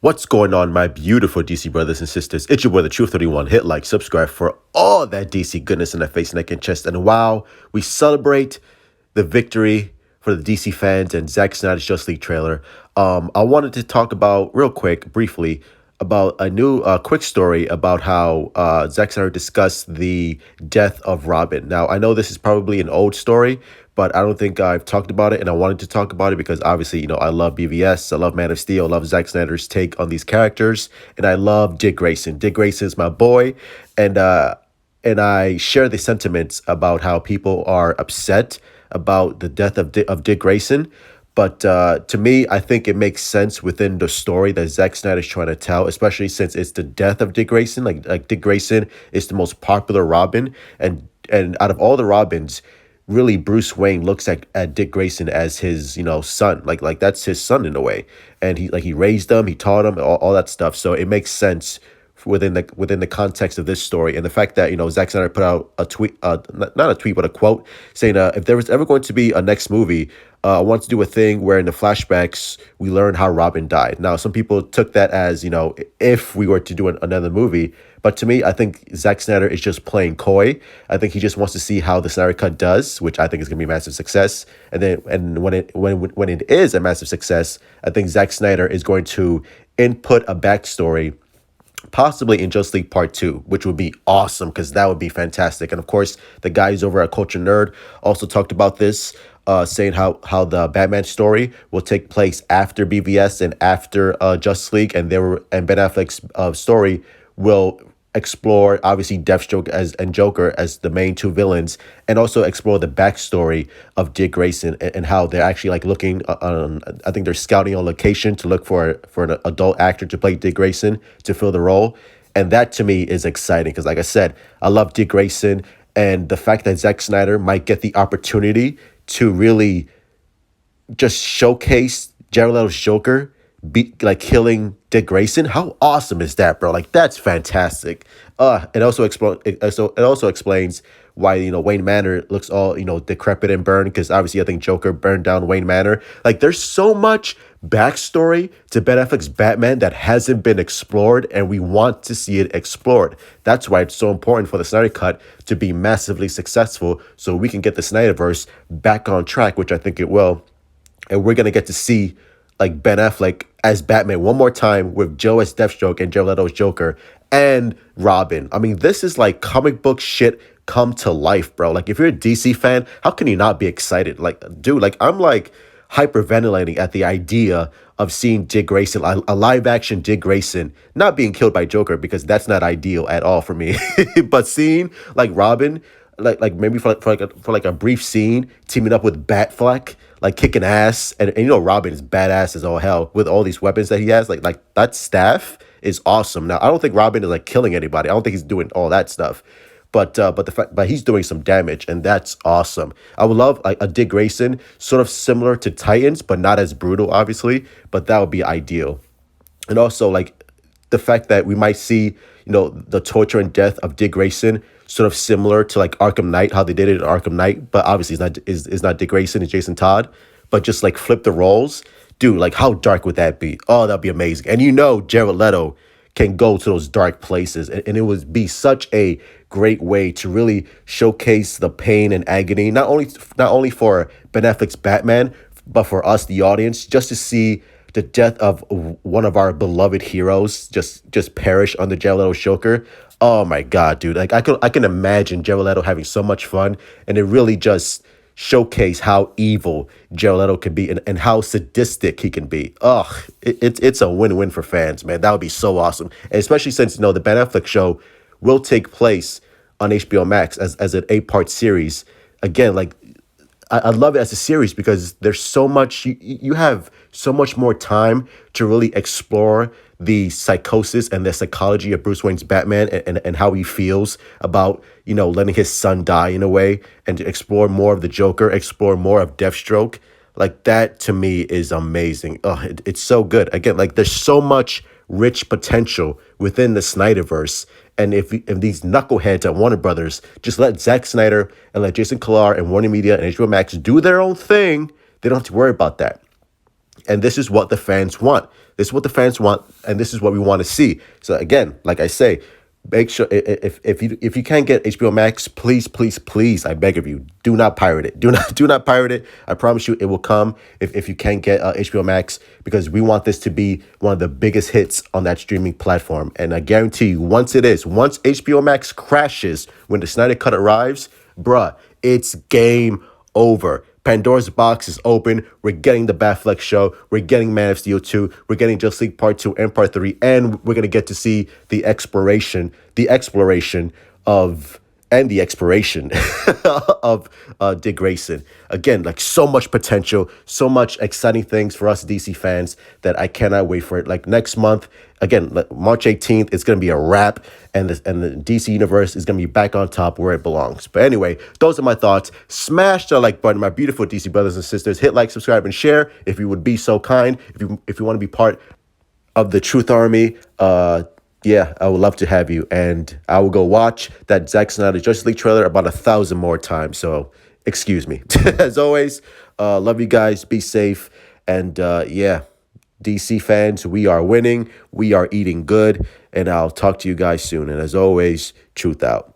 What's going on, my beautiful DC brothers and sisters? It's your boy, the Truth 31. Hit like, subscribe for all that DC goodness in the face, neck, and chest. And while we celebrate the victory for the DC fans and Zack Snyder's Just League trailer, I wanted to talk about, real quick, briefly, about a new quick story about how Zack Snyder discussed the death of Robin. Now, I know this is probably an old story, but I don't think I've talked about it, and I wanted to talk about it because obviously, I love BVS, I love Man of Steel, I love Zack Snyder's take on these characters, and I love Dick Grayson. Dick Grayson is my boy, and I share the sentiments about how people are upset about the death of Dick Grayson. But to me, I think it makes sense within the story that Zack Snyder is trying to tell, especially since it's the death of Dick Grayson. Like Dick Grayson is the most popular Robin, and out of all the Robins, really Bruce Wayne looks at Dick Grayson as his son. Like that's his son in a way, and he raised him, he taught him all that stuff. So it makes sense within the context of this story, and the fact that Zack Snyder put out a tweet, not a tweet but a quote saying, if there was ever going to be a next movie, I want to do a thing where in the flashbacks we learn how Robin died. Now, some people took that as if we were to do another movie, but to me, I think Zack Snyder is just playing coy. I think he just wants to see how the Snyder Cut does, which I think is going to be a massive success. And when it is a massive success, I think Zack Snyder is going to input a backstory, possibly in Just League Part 2, which would be awesome because that would be fantastic. And of course, the guys over at Culture Nerd also talked about this, saying how the Batman story will take place after BVS and after Justice League, and Ben Affleck's story will explore obviously Deathstroke and Joker as the main two villains, and also explore the backstory of Dick Grayson and how they're actually looking on. I think they're scouting on location to look for an adult actor to play Dick Grayson to fill the role, and that to me is exciting because, like I said, I love Dick Grayson, and the fact that Zack Snyder might get the opportunity to really just showcase Jared Leto's Joker killing Dick Grayson. How awesome is that, bro? That's fantastic. It also explains why Wayne Manor looks all decrepit and burned, because obviously I think Joker burned down Wayne Manor. There's so much backstory to Ben Affleck's Batman that hasn't been explored, and we want to see it explored. That's why it's so important for the Snyder Cut to be massively successful, so we can get the Snyderverse back on track, which I think it will, and we're gonna get to see Ben Affleck as Batman one more time with Joe as Deathstroke and Jared Leto's Joker and Robin. I mean, this is comic book shit come to life, bro. If you're a DC fan, how can you not be excited? Dude, I'm hyperventilating at the idea of seeing Dick Grayson, a live action Dick Grayson, not being killed by Joker, because that's not ideal at all for me. But seeing Robin, maybe for a brief scene, teaming up with Batfleck, kicking ass, and Robin is badass as all hell with all these weapons that he has. That staff is awesome. Now, I don't think Robin is killing anybody. I don't think he's doing all that stuff, but he's doing some damage, and that's awesome. I would love a Dick Grayson sort of similar to Titans, but not as brutal, obviously. But that would be ideal. And also the fact that we might see the torture and death of Dick Grayson sort of similar to Arkham Knight, how they did it in Arkham Knight, but obviously it's not Dick Grayson, it's Jason Todd, but just flip the roles. Dude, how dark would that be? Oh, that'd be amazing. And Jared Leto can go to those dark places, and it would be such a great way to really showcase the pain and agony, not only for Ben Affleck's Batman, but for us, the audience, just to see the death of one of our beloved heroes just perish under Jared Leto's Joker. Oh my God, dude! I can imagine Jared Leto having so much fun, and it really just showcase how evil Jared Leto can be, and how sadistic he can be. It's a win-win for fans, man. That would be so awesome, and especially since the Ben Affleck show will take place on HBO Max as an 8-part series. Again, I love it as a series because there's so much, you have so much more time to really explore the psychosis and the psychology of Bruce Wayne's Batman, and how he feels about, letting his son die in a way, and to explore more of the Joker, explore more of Deathstroke. That to me is amazing. It's so good. Again, there's so much rich potential within the Snyderverse. And if these knuckleheads at Warner Brothers just let Zack Snyder and let Jason Kilar and Warner Media and HBO Max do their own thing, they don't have to worry about that. And this is what the fans want. This is what the fans want, and this is what we want to see. So again, like I say, make sure if you can't get HBO Max, please, please, please, I beg of you, do not pirate it. Do not pirate it. I promise you, it will come if you can't get HBO Max, because we want this to be one of the biggest hits on that streaming platform. And I guarantee you, once HBO Max crashes when the Snyder Cut arrives, bruh, it's game over. Pandora's box is open. We're getting the Batfleck show. We're getting Man of Steel 2. We're getting Justice League Part 2 and Part 3. And we're going to get to see the exploration of Dick Grayson. Again, like, so much potential, so much exciting things for us DC fans that I cannot wait for it. Like, next month, again, like March 18th, it's going to be a wrap, and the DC universe is going to be back on top where it belongs. But anyway, those are my thoughts. Smash the like button, my beautiful DC brothers and sisters. Hit like, subscribe, and share if you would be so kind. If you want to be part of the Truth Army, yeah, I would love to have you. And I will go watch that Zack Snyder Justice League trailer about 1,000 more times. So excuse me. As always, love you guys. Be safe. And yeah, DC fans, we are winning. We are eating good. And I'll talk to you guys soon. And as always, truth out.